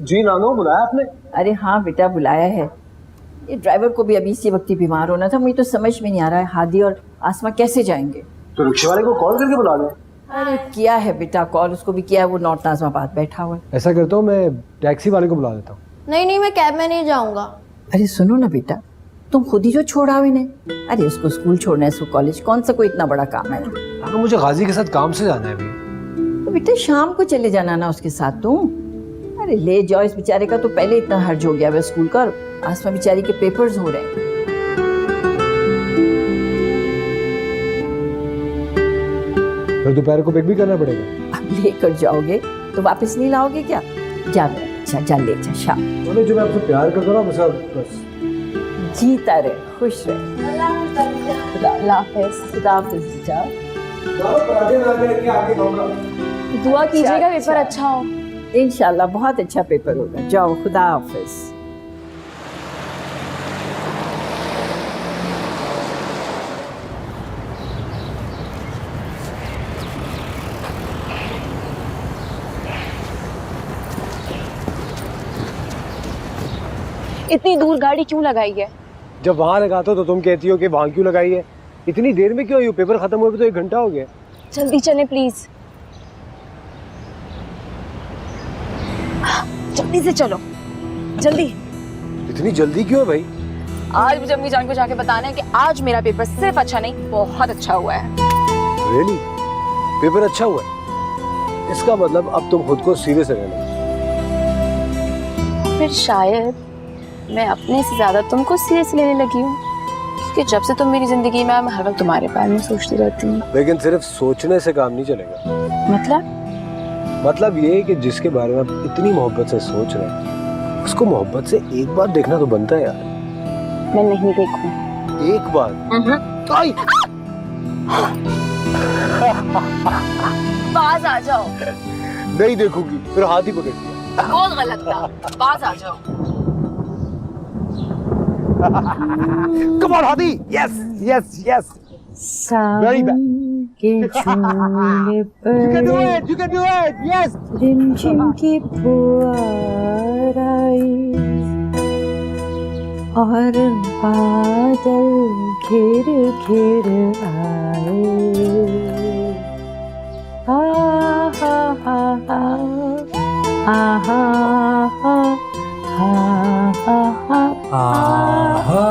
जी नानो, बुलाया आपने? अरे हाँ बेटा, बुलाया है। ये ड्राइवर को भी अभी इसी वक्त ही बीमार होना था। मुझे तो समझ में नहीं आ रहा है हादी और आसमा कैसे जाएंगे। तो रिक्शे वाले को कॉल करके बुला लें। अरे किया है बेटा कॉल, उसको भी किया है, वो नॉर्थ नाज़िमाबाद बैठा हुआ है। ऐसा करता हूँ, मैं टैक्सी वाले को बुला देता हूँ। नहीं, मैं कैब में नहीं जाऊंगा। अरे सुनो ना बेटा, तुम खुद ही जो छोड़ा इन्हें। अरे उसको स्कूल छोड़ना है, उसको कॉलेज, कौन सा कोई इतना बड़ा काम है। नानो, मुझे गाजी के साथ काम से जाना है अभी। तो बेटा शाम को चले जाना ना उसके साथ तुम। अरे ले जाओ, इस बेचारे का तो पहले इतना हर्ज हो गया है स्कूल का, आसमा बेचारी के पेपर्स हो रहे हैं। फिर दोपहर को पिक भी करना पड़ेगा। अब लेकर जाओगे तो वापस नहीं लाओगे क्या? जा मेरा अच्छा, जा ले जा शाम। जो मैं आपसे प्यार करता हूँ ना, बस जीता रहे, खुश रहे। अल्लाह हाफिज़। जाओ। दुआ कीजिएगा पेपर अच्छा हो। इंशाल्लाह बहुत अच्छा पेपर होगा। जाओ, खुदा हाफिज़। इतनी दूर गाड़ी क्यों लगाई है? जब वहाँ लगाता हो तो तुम कहती हो कि वहाँ क्यों लगाई है। इतनी देर में क्यों आई हो? पेपर खत्म हुए तो 1 घंटा हो गया। जल्दी चले प्लीज, जल्दी से चलो, जल्दी। इतनी जल्दी क्यों है भाई? आज मुझे अम्मी जान को जाके बताना है कि आज मेरा पेपर सिर्फ अच्छा नहीं, बहुत अच्छा हुआ है। रियली? पेपर अच्छा हुआ है? इसका मतलब अब तुम खुद को सीरियस रहना। फिर शायद मैं अपने से ज्यादा तुमको सीरियस लेने लगी हूँ, क्योंकि जब से तुम मेरी जिंदगी में, मैं हर वक्त तुम्हारे बारे में सोचती रहती हूँ। लेकिन सिर्फ सोचने से काम नहीं चलेगा। मतलब ये है कि जिसके बारे में आप इतनी मोहब्बत से सोच रहे हैं, उसको मोहब्बत से एक बार देखना तो बनता है यार। मैं नहीं देखूं। एक बार? बाज आ जाओ। नहीं देखूंगी, फिर हाथ ही पकड़। बहुत गलत था, बाज आ जाओ। Come on, Hadi! Yes! Very bad. You can do it! Yes! रिमझिम की फुहार आई और बादल घेर घेर आए। हा हा हा हा आहा,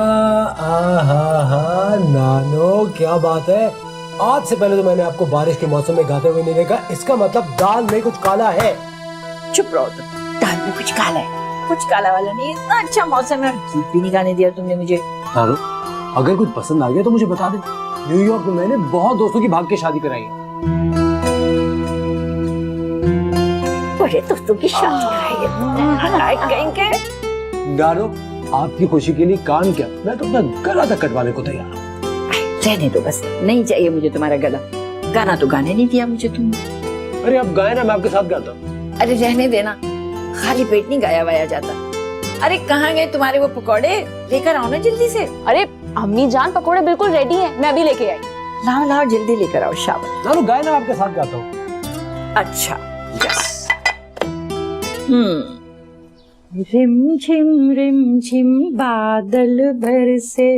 नानो क्या बात है। आज से पहले तो मैंने आपको बारिश के मौसम में गाते हुए नहीं देखा। इसका मतलब दाल में कुछ काला है। चुप रहो तुम, दाल में कुछ काला है। कुछ काला वाला नहीं, इतना अच्छा मौसम है, गीत भी नहीं गाने दिया तुमने मुझे। नानो, अगर कुछ पसंद आ गया तो मुझे बता दे। न्यूयॉर्क में मैंने बहुत दोस्तों की भाग के शादी कराई है। बड़े दोस्तों की शादी करेंगे। नानो, आपकी खुशी के लिए काम क्या, मैं तो अपना गला तक कटवाने को तैयार हूँ। रहने दो बस, नहीं चाहिए मुझे तुम्हारा गला। गाना तो गाने नहीं दिया मुझे तुमने। अरे आप गाए ना, मैं आपके साथ गाता हूँ। अरे रहने देना, खाली पेट नहीं गाया वाया जाता। अरे कहाँ गए तुम्हारे वो पकौड़े? लेकर आओ ना जल्दी से। अरे अम्मी जान, पकोड़े बिल्कुल रेडी हैं, मैं अभी लेके आई। लाओ जल्दी लेकर आओ। शाबाश। नानो गाए ना, आपके साथ गाता हूँ। अच्छा यस। रिमझिम बादल बरसे।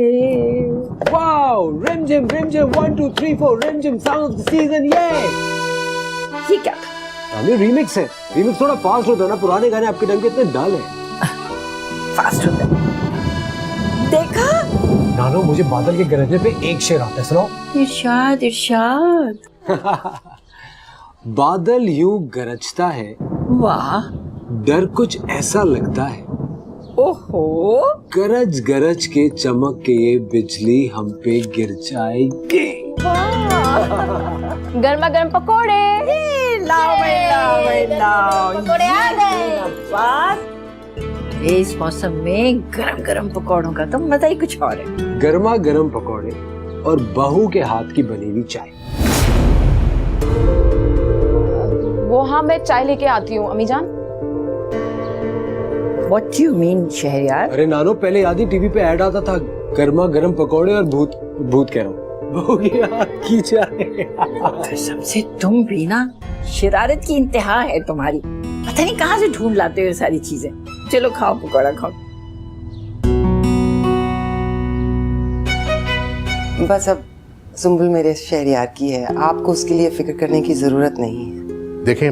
वाओ, रिमझिम 1 2 3 4 रिमझिम साउंड ऑफ द सीजन। ये क्या था? नानी रीमिक्स है। रीमिक्स थोड़ा फास्ट होता है ना, पुराने गाने आपके ढंग के इतने डल हैं। फास्ट होता है। देखा? नानो, मुझे बादल के गरजने पे एक शेर आता है, सुनाओ। इरशाद। बादल यूं गरजता है, वाह, डर कुछ ऐसा लगता है। ओहो, गरज गरज के चमक के ये बिजली हम पे गिर जाएगी। गर्मा गर्म पकोड़े। लाओ। पकोड़े आ गए। इस मौसम में गरम गरम पकौड़ों का तो मजा ही कुछ और है। गर्मा गर्म पकौड़े और बहू के हाथ की बनी हुई चाय। वो हाँ, मैं चाय लेके आती हूँ अम्मी जान। What do you mean, Shahryar? अरे नानो, पहले याद ही टीवी पे ऐड आता था, गर्मा गर्म पकौड़े और भूत कह रहा हूँ, हो गया की जाए। कसम से तुम भी ना, शरारत की इंतहा है तुम्हारी। पता नहीं कहाँ से ढूंढ लाते हो ये सारी चीजें। चलो खाओ पकौड़ा खाओ। बस अब सुंबुल मेरे शहरियार की है, आपको उसके लिए फिक्र करने की जरूरत नहीं है। देखें,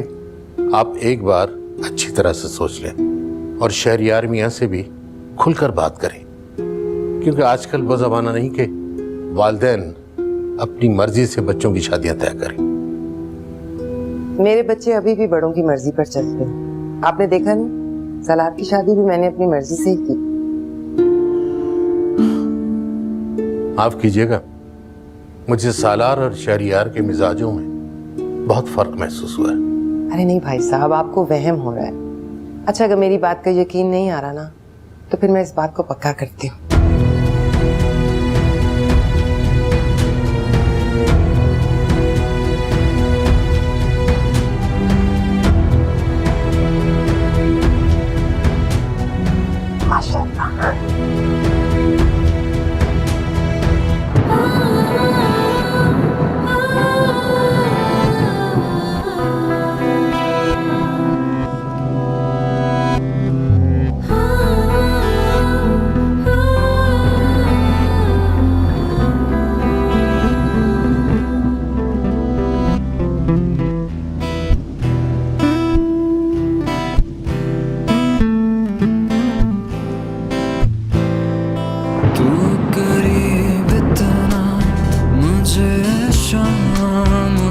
आप एक बार अच्छी तरह से सोच लें और शहरियार मियाँ से भी खुलकर बात करें, क्योंकि आजकल वो ज़माना नहीं कि वालिदैन अपनी मर्जी से बच्चों की शादियां तय करें। मेरे बच्चे अभी भी बड़ों की मर्जी पर चलते हैं। आपने देखा नहीं, सलार की शादी भी मैंने अपनी मर्जी से ही की। माफ कीजिएगा, मुझे सालार और शहरियार के मिजाजों में बहुत फर्क महसूस हुआ है। अरे नहीं भाई साहब, आपको वहम हो रहा है। अच्छा, अगर मेरी बात का यकीन नहीं आ रहा ना, तो फिर मैं इस बात को पक्का करती हूँ।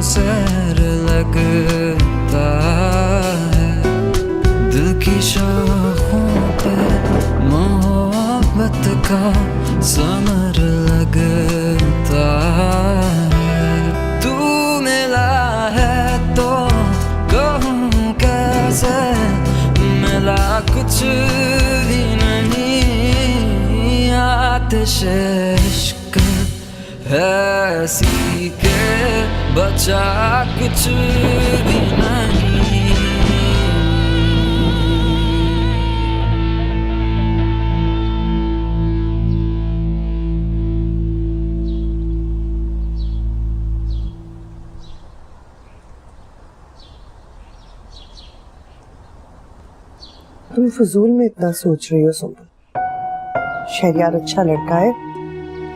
सैर लगता है दिल की शाखों पे मोहब्बत का समर लगता है। तू मिला है तो कहूँ कैसे, मिला कुछ भी नहीं। आतिश इश्क ऐसी के बचा कुछ भी नहीं। तुम फजूल में इतना सोच रही हो सुंबुल। शहरियार अच्छा लड़का है,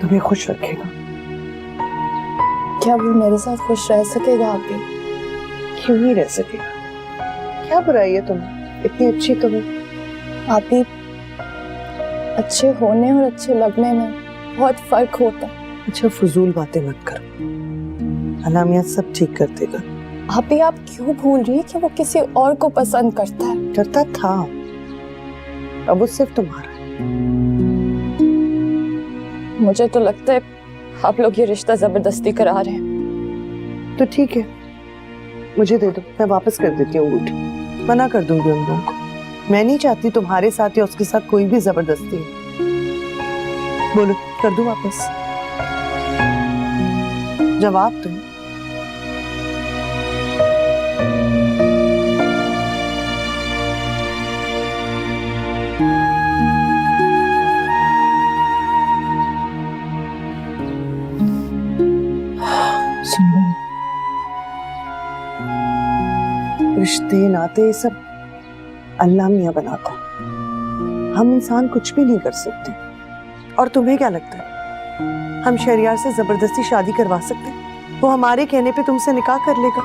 तुम्हें खुश रखेगा। क्या वो मेरे साथ खुश रह सकेगा? आप क्यों नहीं रह सकेगा? क्या बुराई है तुम्हें? इतनी अच्छी तुम। आप ही अच्छे होने और अच्छे लगने में बहुत फर्क होता है। अच्छा, फजूल बातें मत करो, अल्लाह मियां सब ठीक कर देगा। आप ही, आप क्यों भूल रही है कि वो किसी और को पसंद करता है? करता था, अब वो सिर्फ तुम्हारा है। मुझे तो लगता है आप लोग ये रिश्ता जबरदस्ती करा रहे हैं। तो ठीक है, मुझे दे दो, मैं वापस कर देती हूँ अंगूठी। मना कर दूंगी उन लोगों को। मैं नहीं चाहती तुम्हारे साथ या उसके साथ कोई भी जबरदस्ती हो। बोलो, कर दूं वापस? जवाब दो। रिश्ते नाते सब अल्लाह मियां बनाता है, हम इंसान कुछ भी नहीं कर सकते। और तुम्हें क्या लगता है हम शहरियार से जबरदस्ती शादी करवा सकते? वो हमारे कहने पे तुमसे निकाह कर लेगा?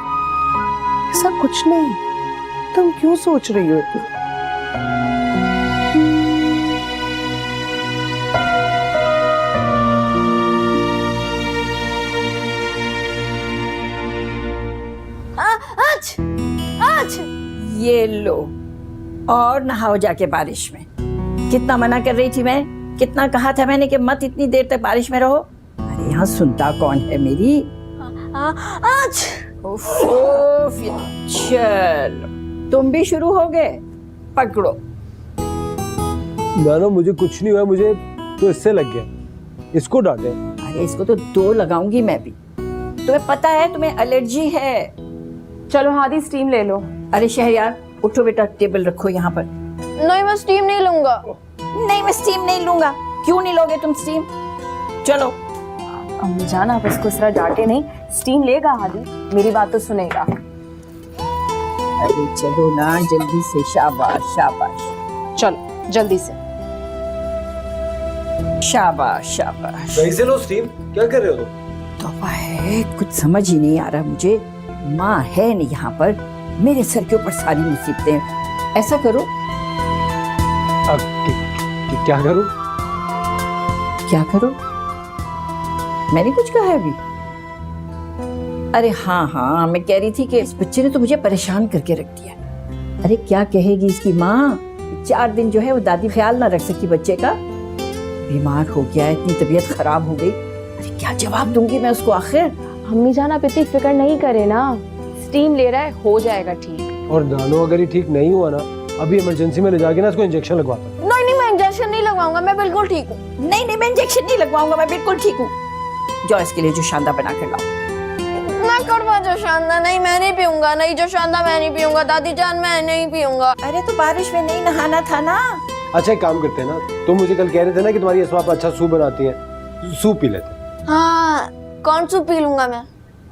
ऐसा कुछ नहीं। तुम क्यों सोच रही हो इतना? आज ये लो और नहाओ जाके बारिश में। कितना मना कर रही थी मैं, कितना कहा था मैंने कि मत इतनी देर तक बारिश में रहो। अरे यहाँ सुनता कौन है मेरी? आज चलो तुम भी शुरू हो गए, पकड़ो। ना मुझे कुछ नहीं हुआ, मुझे तो इससे लग गया। इसको डांटे। अरे इसको तो 2 लगाऊंगी मैं भी। तुम्हें पता है तुम्हें एलर्जी है। चलो हादी, स्टीम ले लो। अरे शहरियार उठो बेटा, टेबल रखो यहाँ पर। नहीं, मैं स्टीम नहीं लूंगा। नहीं, मैं स्टीम नहीं लूंगा। क्यों नहीं लोगे तुम स्टीम? चलो अम्मी जान आप इसको इस तरह डांटे नहीं, स्टीम लेगा हादी, मेरी बात तो सुनेगा। अरे चलो ना जल्दी से, शाबाश शाबाश चलो जल्दी से। शाबाश शाबाश। सही से लो स्टीम, क्या कर रहे हो तुम? तौबा है, कुछ समझ ही नहीं आ रहा मुझे। माँ है नहीं यहाँ पर, मेरे सर के ऊपर सारी मुसीबतें। ऐसा करो। क्या करूं? क्या करो? मैंने कुछ कहा है अभी? अरे हाँ हाँ, मैं कह रही थी कि इस बच्चे ने तो मुझे परेशान करके रख दिया। अरे क्या कहेगी इसकी माँ? 4 दिन जो है वो दादी ख्याल ना रख सकी बच्चे का, बीमार हो गया, इतनी तबीयत खराब हो गई। अरे क्या जवाब दूंगी मैं उसको आखिर? अम्मी जान आप इतनी फिक्र नहीं करे ना, स्टीम ले रहा है, हो जाएगा ठीक। और दानो अगर ये ठीक नहीं हुआ ना, अभी इमरजेंसी में ले जाके ना इसको इंजेक्शन लगवाता। नहीं मैं इंजेक्शन नहीं लगवाऊंगा, मैं बिल्कुल ठीक हूँ। नहीं मैं इंजेक्शन नहीं लगवाऊंगा, मैं बिल्कुल ठीक हूँ। जो इसके लिए जो शानदा बना कर लाओ। ना करवा जो शानदा, नहीं मैं नहीं पीऊंगा, नहीं जो शानदा मैं नहीं पीऊंगा, दादी जान मैं नहीं पीऊंगा। अरे तो बारिश में नहीं नहाना था ना। अच्छा एक काम करते हैं ना, तुम मुझे कल कह रहे थे ना कि तुम्हारी अस्मा आप अच्छा सूप बनाती हैं, सूप पी लेते हैं। हाँ कौन सूप पी लूंगा मैं?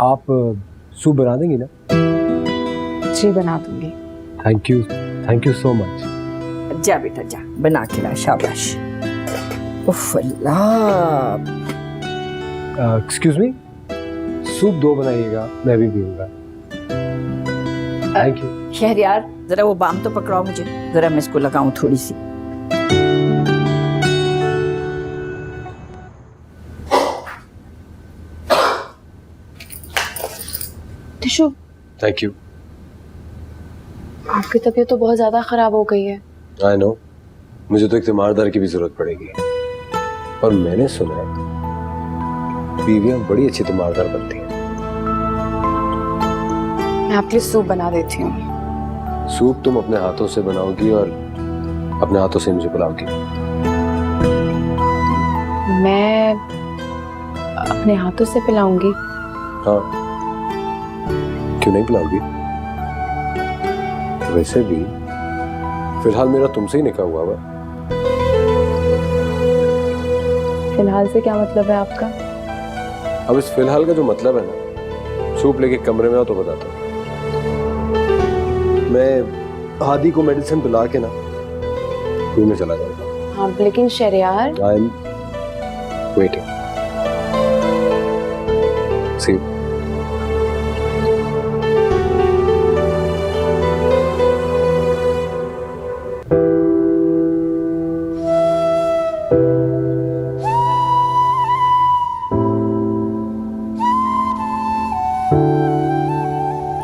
आप सूप बना देंगी ना? जी बना दूंगी। Thank you so much. जा बेटा जा, बना के ला, शाबाश। उफ अल्लाह। एक्सक्यूज मी, सूप 2 बनाइएगा, मैं भी पीऊंगा। Thank you. शहरयार जरा वो बाम तो पकड़ाओ मुझे, जरा मैं इसको लगाऊं थोड़ी सी। टिशू। Thank you. आपकी तबीयत तो बहुत ज्यादा खराब हो गई है। आई नो, मुझे तो एक तीमारदार की भी जरूरत पड़ेगी। और मैंने सुना है बीवियां बड़ी अच्छी तीमारदार बनती हैं। मैं आपके लिए सूप बना देती हूँ। सूप तुम अपने हाथों से बनाओगी और अपने हाथों से मुझे पिलाओगी? मैं अपने हाथों से पिलाऊंगी। हाँ, क्यों नहीं पिलाओगी? वैसे भी फिलहाल मेरा तुमसे ही निकाह हुआ है। फिलहाल से क्या मतलब है आपका? अब इस फिलहाल का जो मतलब है ना, सूप लेके कमरे में आओ तो बताता हूँ। मैं हादी को मेडिसिन पिला के ना रूम में चला जाऊंगा। हाँ लेकिन Shahryar. I am waiting. See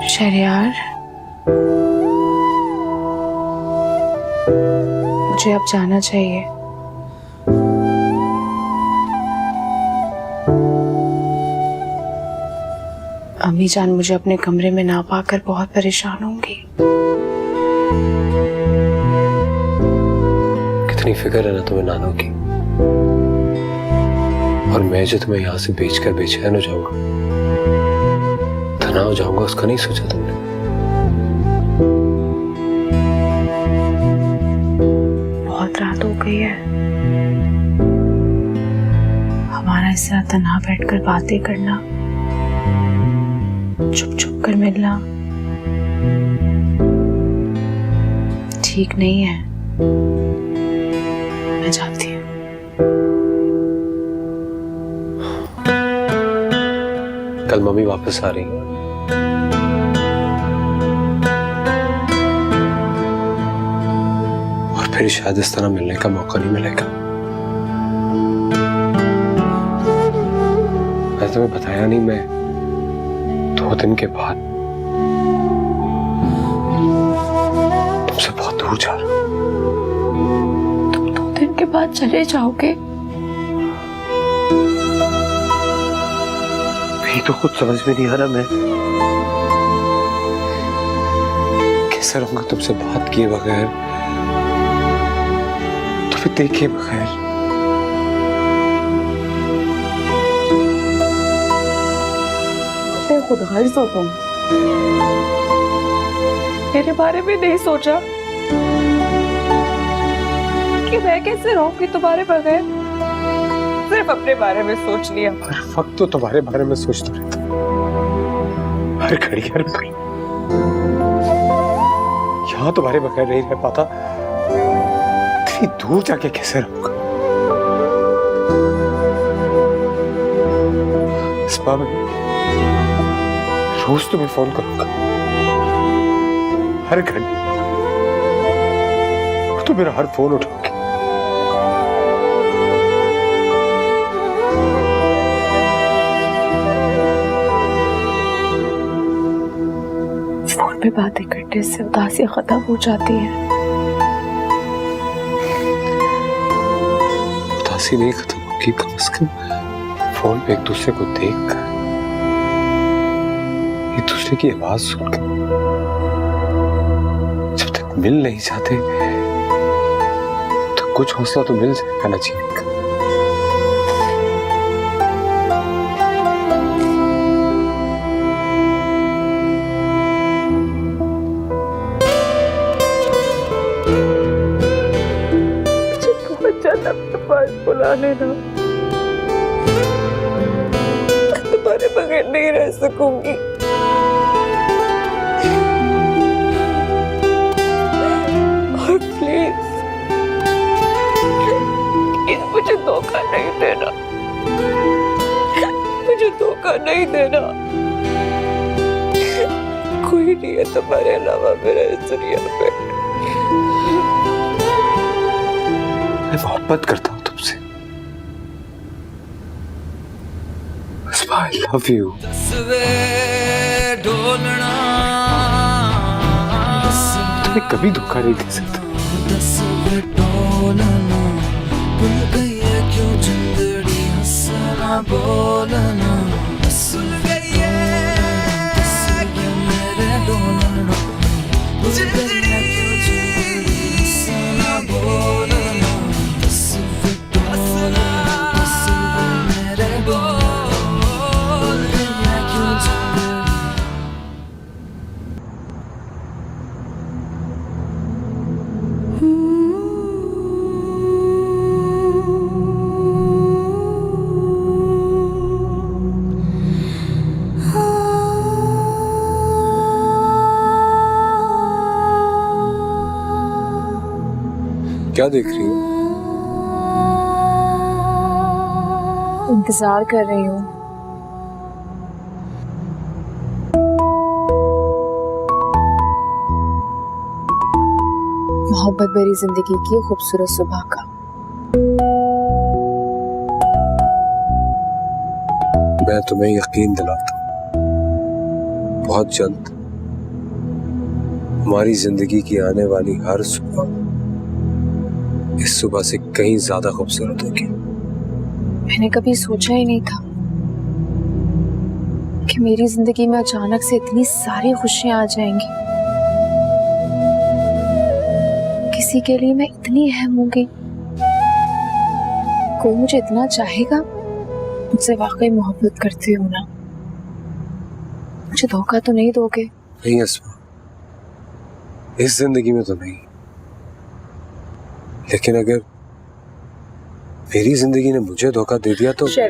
Shahryar, मुझे अब जाना चाहिए। अम्मी जान मुझे अपने कमरे में ना पाकर बहुत परेशान होंगी। कितनी फिक्र है ना तुम्हें नानों की, और मैं जो तुम्हें यहाँ से बेचकर बेचैन हो जाऊंगा, तना हो जाऊंगा, उसका नहीं सोचा तुमने? बहुत रात हो गई है, हमारा इस तरह तन्हा बैठकर बातें करना, चुप चुप कर मिलना ठीक नहीं है। मैं जाती हूँ। कल मम्मी वापस आ रही है और फिर शायद इस तरह मिलने का मौका नहीं मिलेगा। मैं तुम्हें बताया नहीं, मैं 2 दिन के बाद तुमसे बहुत दूर जा रहा हूं। तुम 2 दिन के बाद चले जाओगे? यही तो कुछ समझ में नहीं आ रहा, मैं कैसे रहूंगा तुमसे बात किए बगैर, तुम्हें देखे बगैर। खुद गर्ज हो तुम। मेरे बारे में नहीं सोचा कि मैं कैसे रहूंगी तुम्हारे बगैर। सिर्फ अपने बारे में सोच लिया। हर वक्त तो तुम्हारे बारे में सोचता रहता हूँ। हर घड़ी हर पल यहाँ तुम्हारे बगैर नहीं रह पाता, इतनी दूर जाके कैसे रहूंगा? इस बार मैं रोज तुम्हें फोन करूंगा, हर घड़ी, और तुम मेरा हर फोन उठाओगे। फोन पे बातें करने से उदासी खत्म हो जाती है। उदासी नहीं खत्म होगी, कम से कम फोन पे एक दूसरे को देखकर, एक दूसरे की आवाज सुनकर, जब तक मिल नहीं जाते तो कुछ हौसला तो मिल जाएगा ना जीने का। बुला लेना, तुम्हारे बगैर नहीं रह सकूंगी। और प्लीज मुझे धोखा नहीं देना, मुझे धोखा नहीं देना। कोई नहीं है तुम्हारे अलावा मेरा इस दुनिया पे। मैं मोहब्बत करता हूँ तुमसे। I love you. तुम्हें कभी धोखा नहीं दे सकता। क्या देख रही हो? इंतजार कर रही हूँ। मोहब्बत भरी जिंदगी की खूबसूरत सुबह का। मैं तुम्हें यकीन दिलाता हूँ, बहुत जल्द हमारी जिंदगी की आने वाली हर सुबह इस सुबह से कहीं ज्यादा खूबसूरत होगी। मैंने कभी सोचा ही नहीं था कि मेरी जिंदगी में अचानक से इतनी सारी खुशियां आ जाएंगी। किसी के लिए मैं इतनी अहम होंगी, कोई मुझे इतना चाहेगा। मुझसे वाकई मोहब्बत करते हो ना? मुझे धोखा तो नहीं दोगे? नहीं अस्मा, इस जिंदगी में तो नहीं, लेकिन अगर मेरी जिंदगी ने मुझे धोखा दे दिया तो अल्लाह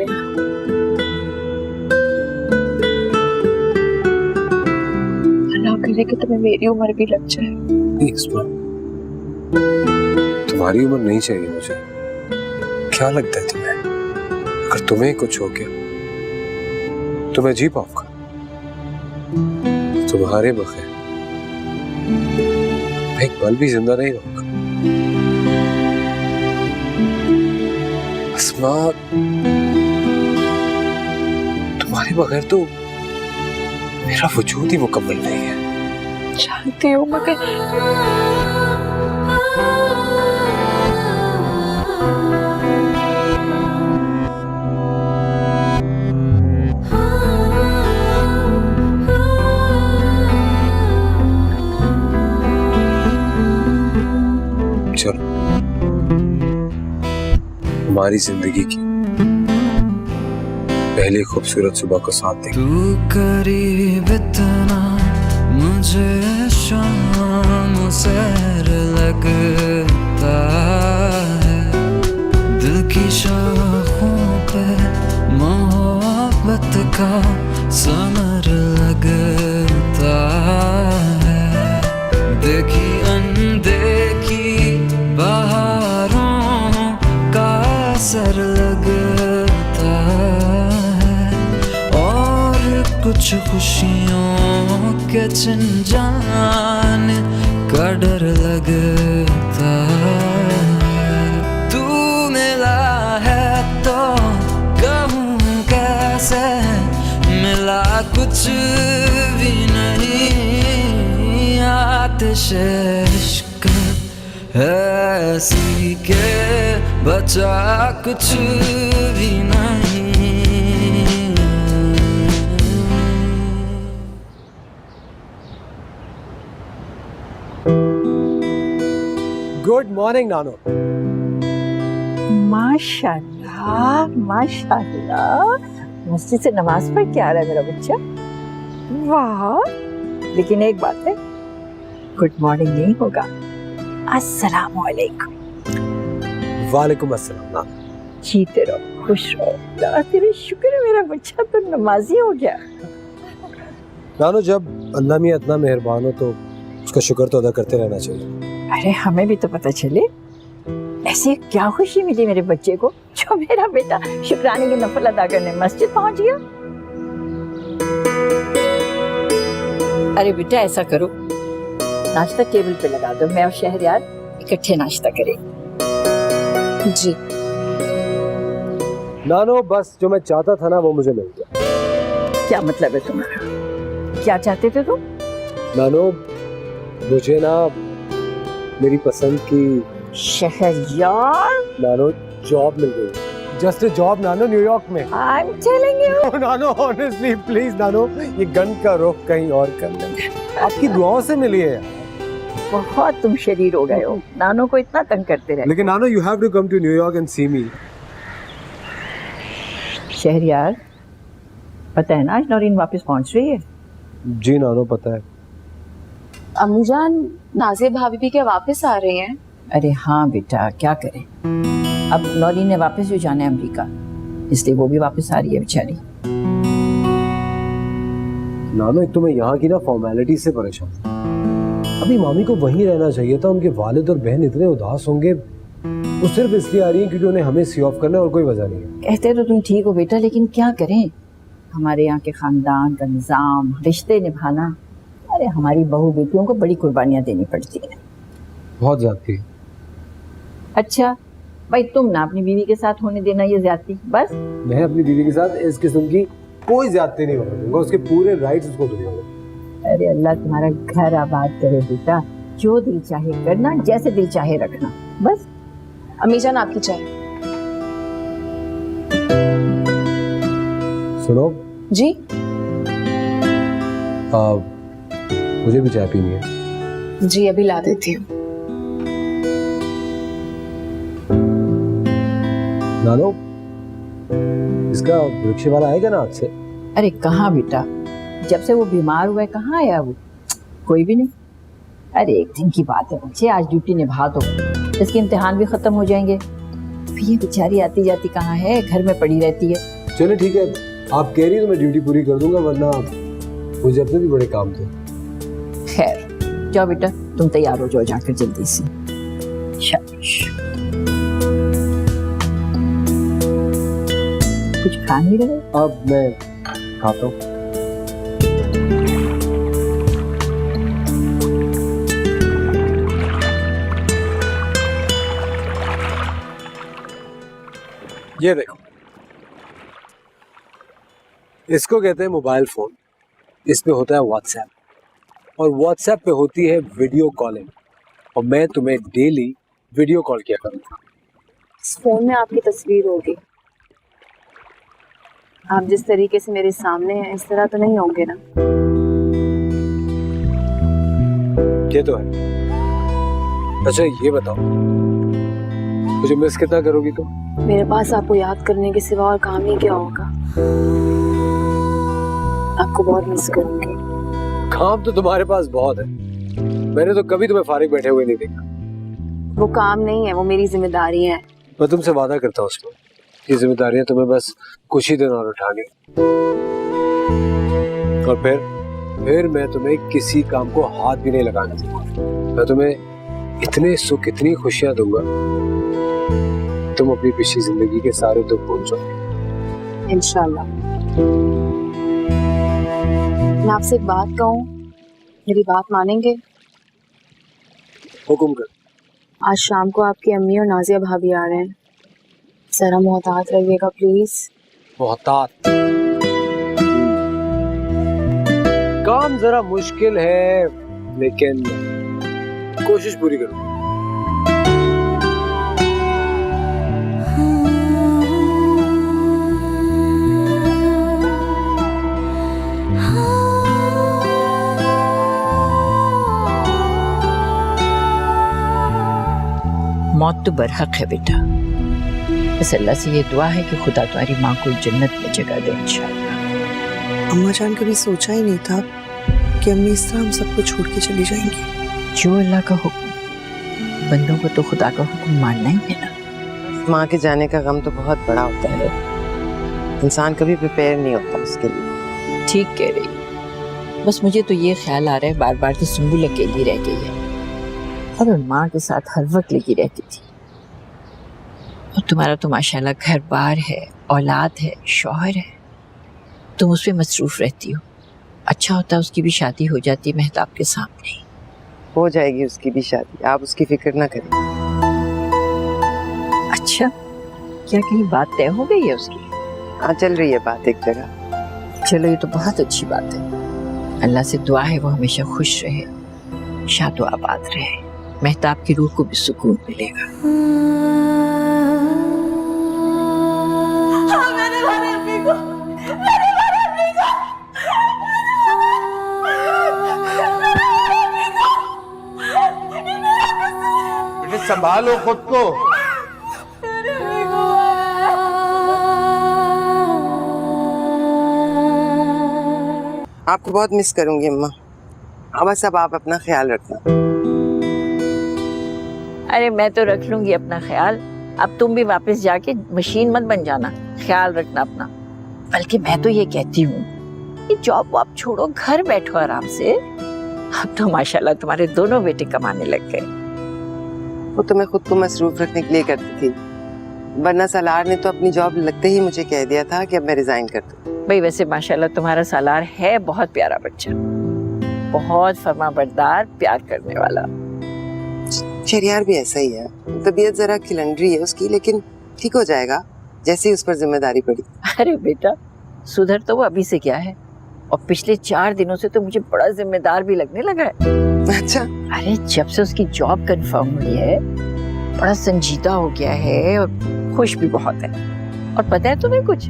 करे कि तुम्हें मेरी उम्र भी लग जाए। नहीं अस्मा, तुम्हारी उम्र नहीं चाहिए मुझे। क्या लगता है तुम्हें, अगर तुम्हें कुछ हो गया तो मैं जी पाऊंगा? तुम्हारे बगैर मैं एक पल भी जिंदा नहीं रहूंगा। अस्मा, तुम्हारे बगैर तो मेरा वजूद ही मुकम्मल नहीं है। जानती हूँ मगर चलो हमारी जिंदगी की पहली खूबसूरत सुबह को साथ दें। तू करीब इतना मुझे शाम सैर लगता है, दिल की शाखों पे मोहब्बत का समर लगता है। देखी अनदेखी बहारों का असर लगता है और कुछ खुशियों के छिन जाने का डर लगता है। तू मिला है तो कहूँ कैसे, मिला कुछ भी नहीं। आतिश इश्क ऐसी के बचा कुछ भी नहीं। गुड मॉर्निंग नानो। माशाल्लाह माशाल्लाह, मस्जिद से नमाज पढ़ के आ रहा है मेरा बच्चा। वाह, लेकिन एक बात है, गुड मॉर्निंग नहीं होगा, अस्सलाम वालेकुम। वालेकुम अस्सलाम नानो। जीते रहो, खुश रहो। अल्लाह तेरे शुक्र है मेरा बच्चा तो नमाजी हो गया। नानो, जब अल्लाह मियां इतना मेहरबान हो तो उसका शुक्र तो अदा करते रहना चाहिए। अरे हमें भी तो पता चले ऐसी क्या खुशी मिली मेरे बच्चे को जो मेरा बेटा शुक्राने की नफल अदा करने मस्जिद पहुंच गया। अरे बेटा ऐसा करो, नाश्ता टेबल पे लगा दो, मैं और शहरयार इकट्ठे नाश्ता करें। जी नानो, बस जो मैं चाहता था ना वो मुझे मिल गया। क्या मतलब है तुम्हारा? क्या चाहते थे तुम? नानो, मुझे ना मेरी पसंद की शहरयार, नानो जॉब मिल गई। जस्ट अ जॉब नानो, न्यूयॉर्क में। I am telling you. नानो ऑनेस्टली प्लीज नानो, ये गन का रुख कहीं और कर ले। आपकी दुआओं से मिली है। बहुत तुम शरीर हो गए हो, नानो को इतना तंग करते रहे। लेकिन नानो, you have to come to New York and see me. Shahryar, पता है ना आज नौरीन वापस पहुंच रही है। जी नानो, पता है। अम्मी जान, नाज़िया भाभी भी क्या वापस आ रही हैं? अरे हाँ बेटा, क्या करें, अब नौरीन ने वापस भी जाना है अमेरिका, इसलिए वो भी वापस आ रही है बेचारी। नानो, एक तो मैं यहाँ की ना फॉर्मेलिटी से परेशान हूँ। अभी मामी को वहीं रहना चाहिए था। उनके वालिद और बहन इतने उदास होंगे। वो सिर्फ इसलिए आ रही है क्योंकि उन्हें हमें सी ऑफ करना है और कोई वजह नहीं है। कहते तो तुम ठीक हो बेटा, लेकिन क्या करें, हमारे यहाँ के खानदान का निजाम, रिश्ते निभाना, अरे हमारी बहू बेटियों को बड़ी कुर्बानियां देनी पड़ती हैं। बहुत ज्यादती। अच्छा भाई, तुम ना अपनी बीवी के साथ होने देना ये ज्यादती। बस मैं अपनी बीवी के साथ इस किस्म की कोई ज्यादती नहीं होने दूंगा। उसके पूरे राइट्स उसको दूंगा। अरे अल्लाह तुम्हारा घर आबाद करे बेटा, जो दिल चाहे करना, जैसे दिल चाहे रखना, बस। अम्मी जान, आपकी चाय। सुनो जी मुझे भी चाय पीनी है। जी, अभी ला देती हूँ। नानो, इसका रिक्शे वाला आएगा ना आज से? अरे कहाँ बेटा, जब से वो बीमार हुआ है कहाँ आया वो, कोई भी नहीं। अरे एक दिन की बात है बच्चे, आज ड्यूटी निभा दो, इसके इम्तिहान भी खत्म हो जाएंगे। फिर ये बेचारी आती जाती कहाँ है, घर में पड़ी रहती है। चलो ठीक है, आप कह रही हो तो मैं ड्यूटी पूरी कर दूंगा, वरना मुझे अपने भी बड़े काम थे। खैर जाओ बेटा, तुम तैयार हो जाओ जाकर जल्दी से। शाबाश। कुछ खा नहीं रहे? अब मैं खाता हूँ। ये देखो, इसको कहते हैं मोबाइल फोन। इस पे होता है व्हाट्सएप, और व्हाट्सएप पे होती है वीडियो कॉलिंग, और मैं तुम्हें डेली वीडियो कॉल किया करूँगा। इस फोन में आपकी तस्वीर होगी। आप जिस तरीके से मेरे सामने हैं, इस तरह तो नहीं होंगे ना? ये तो है। अच्छा ये बताओ, मुझे मिस कितना करोगी तुम? मेरे पास आपको याद करने के सिवा और काम ही क्या होगा। आपको बहुत मिस करूंगी। काम तो तुम्हारे पास बहुत है, मैंने तो कभी तुम्हें फारिग बैठे हुए नहीं देखा। वो काम नहीं है, वो मेरी जिम्मेदारी है। मैं तुमसे वादा करता हूँ उसको ये जिम्मेदारियां तुम्हें बस कुछ ही दिन और उठानी, और फिर मैं तुम्हें किसी काम को हाथ भी नहीं लगाने दूंगा। मैं तुम्हें इतने सुख, इतनी खुशियां दूंगा, तुम अपनी पिछली जिंदगी के सारे दुख भूल जाओ। इंशाल्लाह। मैं आपसे एक बात कहूँ, मेरी बात मानेंगे? हुक्म कर। आज शाम को आपकी अम्मी और नाजिया भाभी आ रहे हैं, जरा मोहतात रहिएगा प्लीज। मोहतात। काम जरा मुश्किल है, लेकिन कोशिश पूरी करूंगा। मौत तो बरहक है बेटा, बस अल्लाह से ये दुआ है कि खुदा तुम्हारी माँ को जन्नत में जगह दे इंशाअल्लाह। अम्मा जान कभी सोचा ही नहीं था कि अम्मी इस तरह हम सबको छोड़ के चली जाएंगी। जो अल्लाह का हुक्म, बंदों को तो खुदा का हुक्म मानना ही है ना। माँ के जाने का गम तो बहुत बड़ा होता है, इंसान कभी प्रिपेयर नहीं होता उसके लिए। ठीक कह रही, बस मुझे तो ये ख्याल आ रहा है बार बार कि सुंबुल अकेली रह गई है और माँ के साथ हर वक्त लगी रहती थी। और तुम्हारा तो माशाल्लाह घर बार है, औलाद है, शौहर है, तुम उस पर मसरूफ रहती हो। अच्छा होता उसकी भी शादी हो जाती मेहताब के सामने। हो जाएगी उसकी भी शादी, आप उसकी फिक्र ना करें। अच्छा, क्या कहीं बात तय हो गई है उसकी? हाँ, चल रही है बात एक जगह। चलो, ये तो बहुत अच्छी बात है। अल्लाह से दुआ है वो हमेशा खुश रहे, शादो आबाद रहे, मेहताब की रूह को भी सुकून मिलेगा। संभालो खुद को। आपको बहुत मिस करूंगी अम्मा, बस अब आप अपना ख्याल रखना। अरे मैं तो रख लूंगी अपना ख्याल, अब तुम भी वापस जाके मशीन मत बन जाना, ख्याल रखना अपना। बल्कि मैं तो ये कहती हूँ कि जॉब वॉब छोड़ो, घर बैठो आराम से। अब तो माशाल्लाह तुम्हारे दोनों बेटे कमाने लग गए। वो तो मैं खुद को मसरूफ रखने के लिए करती थी, वरना सालार ने तो अपनी जॉब लगते ही मुझे कह दिया था कि अब मैं रिजाइन कर दूं। भाई वैसे माशाल्लाह तुम्हारा सालार है बहुत प्यारा बच्चा, बहुत फर्माबरदार, प्यार करने वाला। शहरियार भी ऐसा ही है, तबीयत जरा खिलंडरी है उसकी, लेकिन ठीक हो जाएगा जैसे ही उस पर जिम्मेदारी पड़ी। अरे बेटा, सुधर तो वो अभी से क्या है, और पिछले 4 दिनों से तो मुझे बड़ा जिम्मेदार भी लगने लगा है। अच्छा, अरे जब से उसकी जॉब कंफर्म हुई है, बड़ा संजीदा हो गया है और खुश भी बहुत है। और पता है तुम्हें कुछ,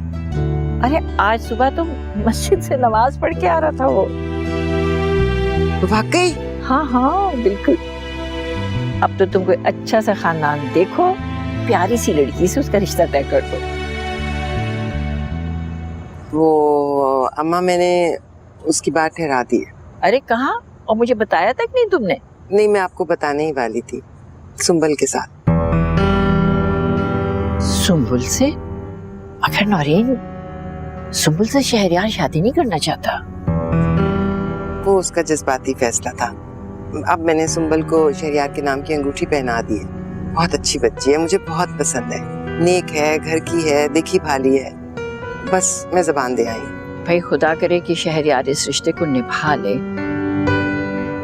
अरे आज सुबह तो मस्जिद से नमाज पढ़ के आ रहा था वो। वाकई? हाँ हाँ बिल्कुल। अब तो तुम कोई अच्छा सा खानदान देखो, प्यारी सी लड़की से उसका रिश्ता तय कर दो। वो अम्मा, मैंने उसकी बात ठहरा दी है। अरे कहाँ, और मुझे बताया तक नहीं तुमने? नहीं, मैं आपको बताने ही वाली थी, सुंबल के साथ। सुंबुल से? मगर नौरीन, सुंबुल से शहरियार शादी नहीं करना चाहता। वो उसका जज्बाती फैसला था। अब मैंने सुंबल को शहरियार के नाम की अंगूठी पहना दी है। बहुत अच्छी बच्ची है, मुझे बहुत पसंद है, नेक है, घर की है, देखी भाली है। बस मैं ज़बान दे आई। भाई खुदा करे कि शहरियार इस रिश्ते को निभा ले।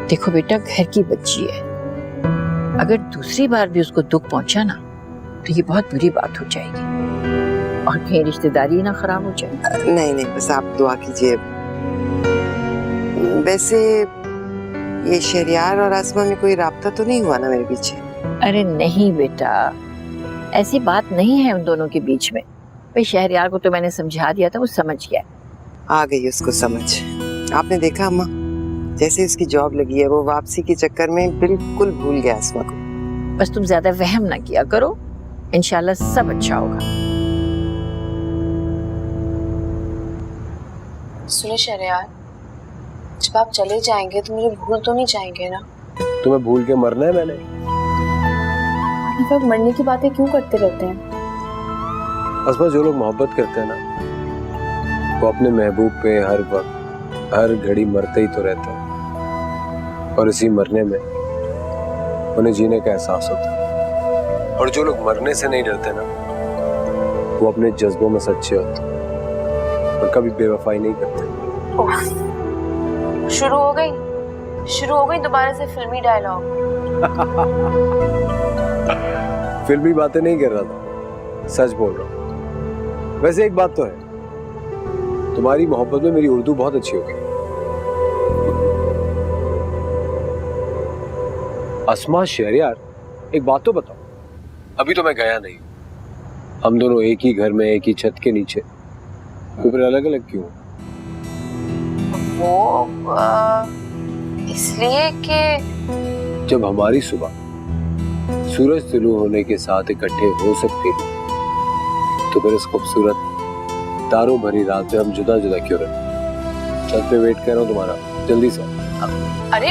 देखो बेटा, घर की बच्ची है, अगर दूसरी बार भी उसको दुख पहुंचा ना तो ये बहुत बुरी बात हो जाएगी और कहीं रिश्तेदारी ना खराब हो जाए। नहीं नहीं, बस आप दुआ कीजिए। वैसे ये शहरियार और आसमा में कोई राब्ता तो नहीं हुआ ना मेरे पीछे? अरे नहीं बेटा, ऐसी बात नहीं है उन दोनों के बीच में। भाई शहरियार को तो मैंने समझा दिया था, वो समझ गया। आ गई उसको समझ। आपने देखा अम्मा, जैसे उसकी जॉब लगी है वो वापसी के चक्कर में बिल्कुल भूल गया आसमा को। बस तुम ज्यादा वहम ना किया करो, इंशाल्लाह सब अच्छा होगा। सुनिए शहरियार, जब आप चले जाएंगे तो मुझे भूल तो नहीं जाएंगे ना? तुम्हें भूल के मरना है मैंने? आप मरने की बातें क्यों करते रहते हैं? असमा, जो लोग मोहब्बत करते हैं ना, वो अपने महबूब पे हर वक्त हर घड़ी मरते ही तो रहते हैं, और इसी मरने में उन्हें जीने का एहसास होता है। और जो लोग मरने से नहीं डरते ना, वो अपने जज्बों में सच्चे होते हैं और कभी बेवफाई नहीं करते। शुरू हो गई दोबारा से फिल्मी डायलॉग। फिल्मी बातें नहीं कर रहा था, सच बोल रहा हूँ। वैसे एक बात तो है, तुम्हारी मोहब्बत में मेरी उर्दू बहुत अच्छी हो गई। अस्मा शहरयार, एक बात तो बताओ, अभी तो मैं गया नहीं, हम दोनों एक ही घर में एक ही छत के नीचे, तो फिर अलग अलग क्यों? वो इसलिए कि जब हमारी सुबह सूरज तुलू होने के साथ इकट्ठे हो सकते हैं, तो फिर इस खूबसूरत तारों भरी रात में हम जुदा जुदा क्यों रहे? छत पे वेट कर रहा हूँ तुम्हारा, जल्दी से। अरे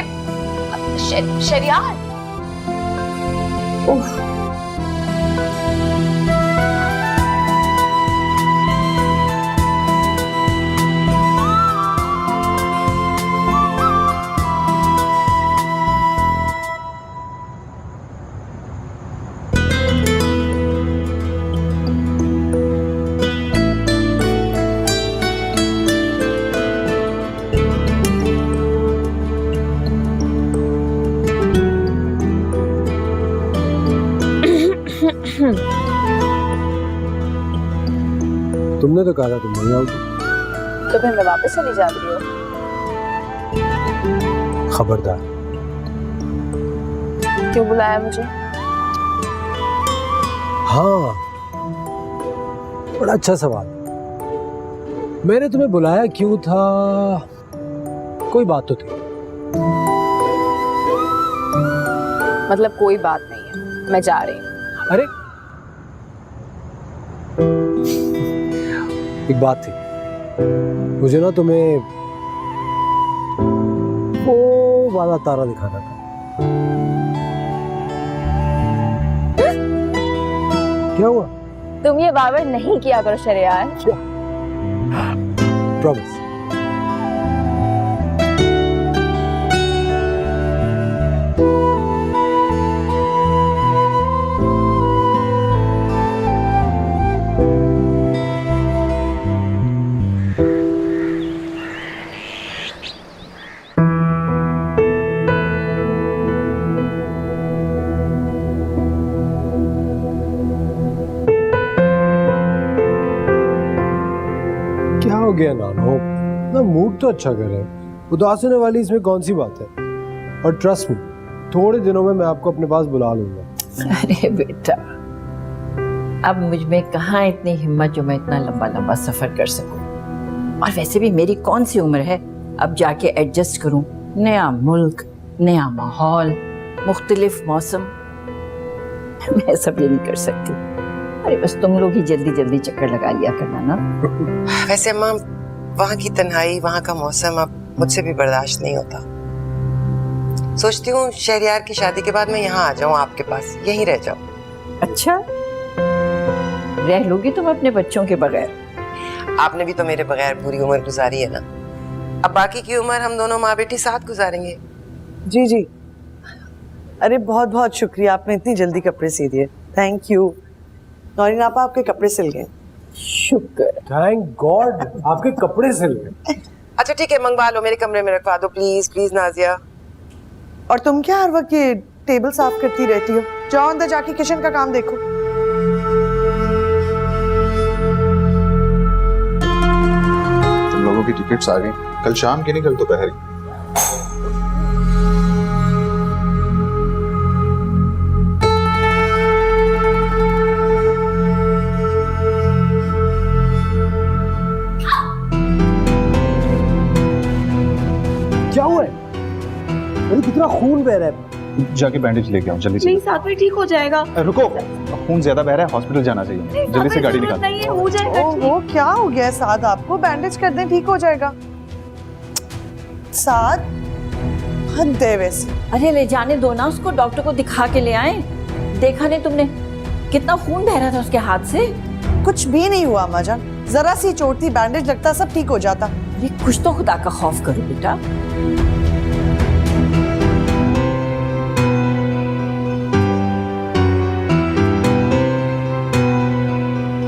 शरियार, तुमने तो कहा था तुम नहीं आओगी। तो फिर मैं वापस चली जा रही हूँ। खबरदार। क्यों बुलाया मुझे? हाँ, बड़ा अच्छा सवाल। मैंने तुम्हें बुलाया क्यों था? कोई बात तो थी। मतलब कोई बात नहीं है, मैं जा रही हूँ। अरे एक बात थी, मुझे ना तुम्हें वो वाला तारा दिखाना था। क्या हुआ? तुम ये बार नहीं किया करो शरियार। प्रॉमिस। क्या हो गया नानो? ना मूड तो अच्छा कर रहे हैं, उदास होने वाली इसमें कौन सी बात है? और ट्रस्ट मी, थोड़े दिनों में मैं आपको अपने पास बुला लूंगा। अरे बेटा, अब मुझ में कहाँ इतनी हिम्मत जो मैं इतना लंबा लंबा सफर कर सकूं। और वैसे भी मेरी कौन सी उम्र है अब जाके एडजस्ट करूं? नया मुल्क, नया माहौल, मुख्तलिफ मौसम, मैं सब ये नहीं कर सकती। अरे बस तुम लोग ही जल्दी जल्दी चक्कर लगा लिया करना ना। वैसे अम्मा, वहाँ की तन्हाई, वहाँ का मौसम अब मुझसे भी बर्दाश्त नहीं होता। सोचती हूँ शहरयार की शादी के बाद मैं यहाँ आ जाऊँ आपके पास, यहीं रह जाऊँ। अच्छा, रह लोगी तुम अपने बच्चों के बगैर? आपने भी तो मेरे बगैर पूरी उम्र गुजारी है ना, अब बाकी की उम्र हम दोनों माँ बेटी साथ गुजारेंगे। जी जी, अरे बहुत बहुत शुक्रिया, आपने इतनी जल्दी कपड़े सी दिए। Thank you. नौरीन आपा, आपके कपड़े सिल गए। शुक्र। थैंक गॉड, आपके कपड़े सिल गए। अच्छा ठीक है, मंगवा लो, मेरे कमरे में रखवा दो प्लीज प्लीज नाजिया। और तुम क्या हर वक्त ये टेबल साफ करती रहती हो? जाओ अंदर जाके किचन का काम देखो। तुम लोगों की टिकट्स आ गई, कल शाम की नहीं, कल दोपहर की। क्या हुआ है? अरे कितना खून बह रहा है। जाके बैंडेज लेके आओ जल्दी से। नहीं, साथ में ठीक हो जाएगा। रुको, खून ज्यादा बह रहा है, हॉस्पिटल जाना चाहिए। जल्दी से गाड़ी निकाल। नहीं, हो जाएगा ठीक। वो क्या हो गया साद? आपको बैंडेज कर दें, ठीक हो जाएगा। साद, हद है वैसे। अरे ले जाने दो ना उसको, डॉक्टर को दिखा के ले आए। देखा नहीं तुमने कितना खून बह रहा था उसके हाथ से? कुछ भी नहीं हुआ अम्मा जान, जरा सी चोट थी, बैंडेज लगता सब ठीक हो जाता। अरे कुछ तो खुदा का खौफ करो बेटा।